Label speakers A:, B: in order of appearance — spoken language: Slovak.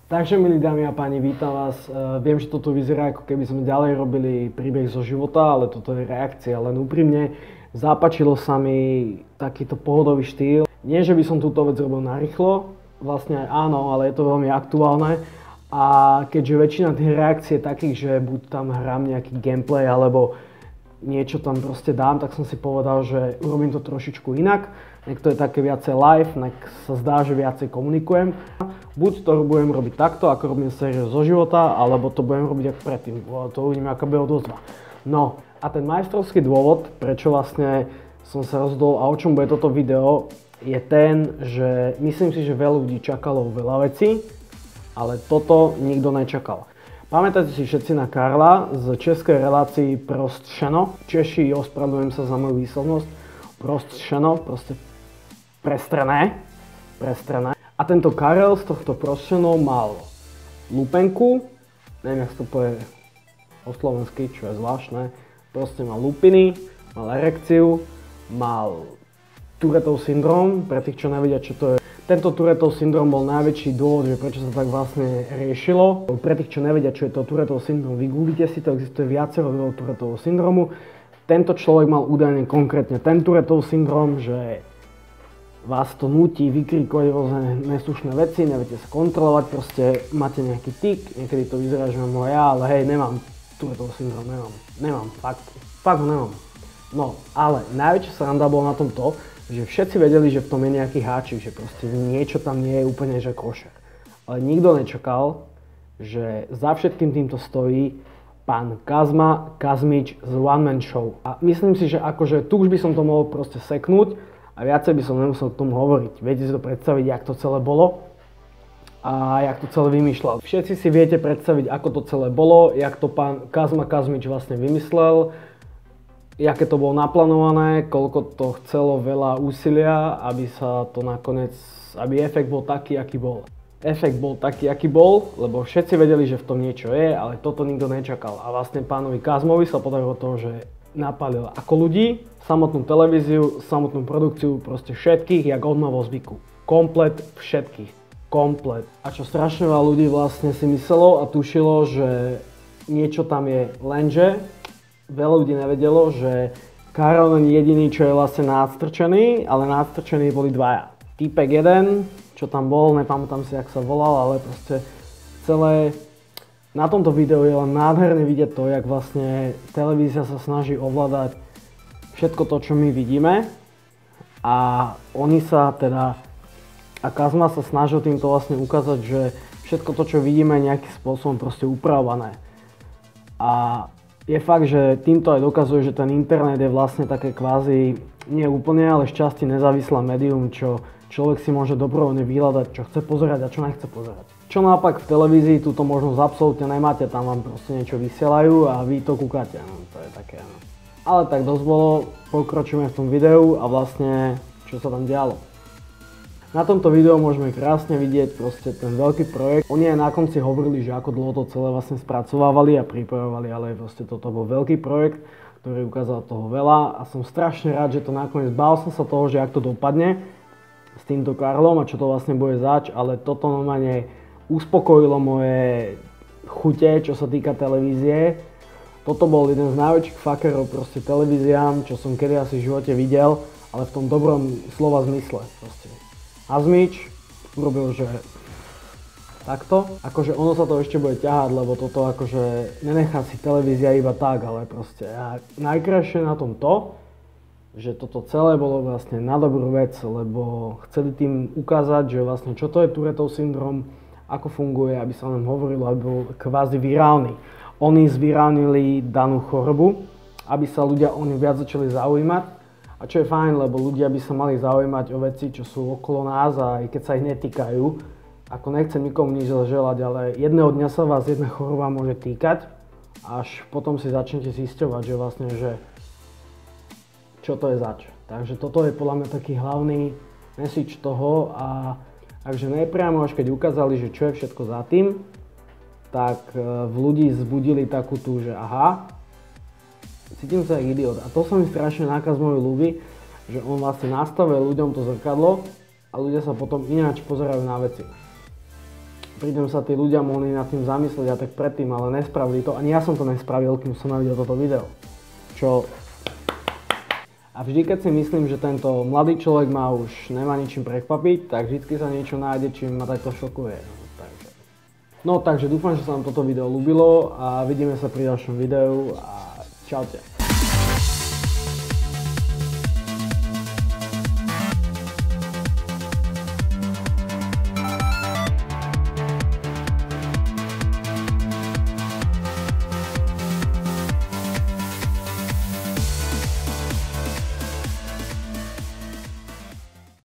A: Takže milí dámy a páni, vítam vás. Viem, že toto vyzerá ako keby sme ďalej robili príbeh zo života, ale toto je reakcia. Len úprimne zapáčilo sa mi takýto pohodový štýl. Nie, že by som túto vec robil narýchlo, vlastne aj áno, ale je to veľmi aktuálne. A keďže väčšina tých reakcií je takých, že buď tam hrám nejaký gameplay, alebo niečo tam proste dám, tak som si povedal, že urobím to trošičku inak. Nech to je také viacej live, nech sa zdá, že viacej komunikujem. Buď to budem robiť takto, ako robím sériu zo života, alebo to budem robiť ako predtým. To uvidíme, aká bude odozva. No a ten majstrovský dôvod, prečo vlastne som sa rozhodol a o čom bude toto video, je ten, že myslím si, že veľa ľudí čakalo veľa vecí, ale toto nikto nečakal. Pamätáte si všetci na Karla z českej relácii Prostšeno. Češi, ospravedlňujem sa za moju výslovnosť. Prostšeno, proste prestrené. A tento Karel z tohto Prostšeno mal lupenku, neviem, jak to povie po slovensky, čo je zvláštne. Proste mal lupiny, mal erekciu, mal Tourettov syndrom, pre tých, čo nevedia, čo to je. Tento Tourettov syndrom bol najväčší dôvod, že prečo sa tak vlastne riešilo. Pre tých, čo nevedia, čo je to Tourettov syndrom, vygooglite si to, existuje viacero druhov Tourettovho syndromu. Tento človek mal údajne konkrétne ten Tourettov syndrom, že vás to núti vykrikovať rôzne neslušné veci, neviete sa kontrolovať, proste máte nejaký tik, niekedy to vyzerá, že mám ho ja, ale hej, nemám Tourettov syndrom, nemám, fakt ho nemám. No, ale najväčšia sranda bola na tom to, že všetci vedeli, že v tom je nejaký háčik, že proste niečo tam nie je úplne že košer. Ale nikto nečakal, že za všetkým týmto stojí pán Kazmič z One Man Show. A myslím si, že akože tu už by som to mohol proste seknúť a viacej by som nemusel k tomu hovoriť. Viete si to predstaviť, jak to celé bolo a jak to celé vymýšľal. Všetci si viete predstaviť, ako to celé bolo, jak to pán Kazmič vlastne vymyslel, jaké to bolo naplánované, koľko to chcelo veľa úsilia, aby sa to nakoniec, aby efekt bol taký, aký bol. Efekt bol taký, aký bol, lebo všetci vedeli, že v tom niečo je, ale toto nikto nečakal. A vlastne pánovi Kazmovi sa podarilo to, že napálil ako ľudí, samotnú televíziu, samotnú produkciu, proste všetkých, jak on má vo zvyku. Komplet všetkých. Komplet. A čo strašne veľa ľudí vlastne si myslelo a tušilo, že niečo tam je, lenže veľa ľudí nevedelo, že Karol nie je jediný, čo je vlastne nadstrčený, ale nadstrčení boli dvaja. Týpek jeden, čo tam bol, nepamätám si, jak sa volal, ale proste celé na tomto videu je len nádherne vidieť to, jak vlastne televízia sa snaží ovládať všetko to, čo my vidíme. A oni sa teda, a Kazma sa snažil týmto vlastne ukázať, že všetko to, čo vidíme, je nejakým spôsobom proste upravované. A je fakt, že týmto aj dokazuje, že ten internet je vlastne také kvázi, nie úplne, ale šťastie nezávislé médium, čo človek si môže dobrovoľne vyhľadať, čo chce pozerať a čo nechce pozerať. Čo naopak v televízii túto možnosť absolútne nemáte, tam vám proste niečo vysielajú a vy to kúkate, no to je také, no. Ale tak dosť bolo, pokročíme v tom videu a vlastne, čo sa tam dialo. Na tomto videu môžeme krásne vidieť proste ten veľký projekt. Oni aj na konci hovorili, že ako dlho to celé vlastne spracovávali a pripravovali, ale proste toto bol veľký projekt, ktorý ukázal toho veľa a som strašne rád, že to nakoniec, bál som sa toho, že ak to dopadne s týmto Karlom a čo to vlastne bude zač, ale toto normálne uspokojilo moje chute, čo sa týka televízie. Toto bol jeden z najväčších fuckerov proste televíziám, čo som kedy asi v živote videl, ale v tom dobrom slova zmysle proste. Kazmič urobil, že takto, akože ono sa to ešte bude ťahať, lebo toto akože nenechá si televízia iba tak, ale proste a najkrajšie na tom to, že toto celé bolo vlastne na dobrú vec, lebo chceli tým ukázať, že vlastne čo to je Tourettov syndrom, ako funguje, aby sa o ňom hovorilo, aby bol kvázi virálny. Oni zvyrálnili danú chorobu, aby sa ľudia o ňu viac začali zaujímať. A čo je fajn, lebo ľudia by sa mali zaujímať o veci, čo sú okolo nás a aj keď sa ich netýkajú. Ako nechcem nikomu nič želať, ale jedného dňa sa vás jedna choroba môže týkať, až potom si začnete zisťovať, že vlastne, že čo to je zač. Takže toto je podľa mňa taký hlavný message toho a takže nepriamo až keď ukázali, že čo je všetko za tým, tak v ľudí vzbudili takú tú, že aha, cítim sa jak idiot. A to sa mi strašne na Kazmovi ľúbi, že on vlastne nastavuje ľuďom to zrkadlo a ľudia sa potom ináč pozerajú na veci. Prídem sa tí ľudia mohli nad tým zamyslieť a tak predtým, ale nespravili to. Ani ja som to nespravil, kým som navidel toto video. A vždy, keď si myslím, že tento mladý človek ma už nemá ničím prekvapiť, tak vždy sa niečo nájde, čím ma takto šokuje. Takže dúfam, že sa vám toto video ľúbilo a vidíme sa pri ďalšom videu a čaute.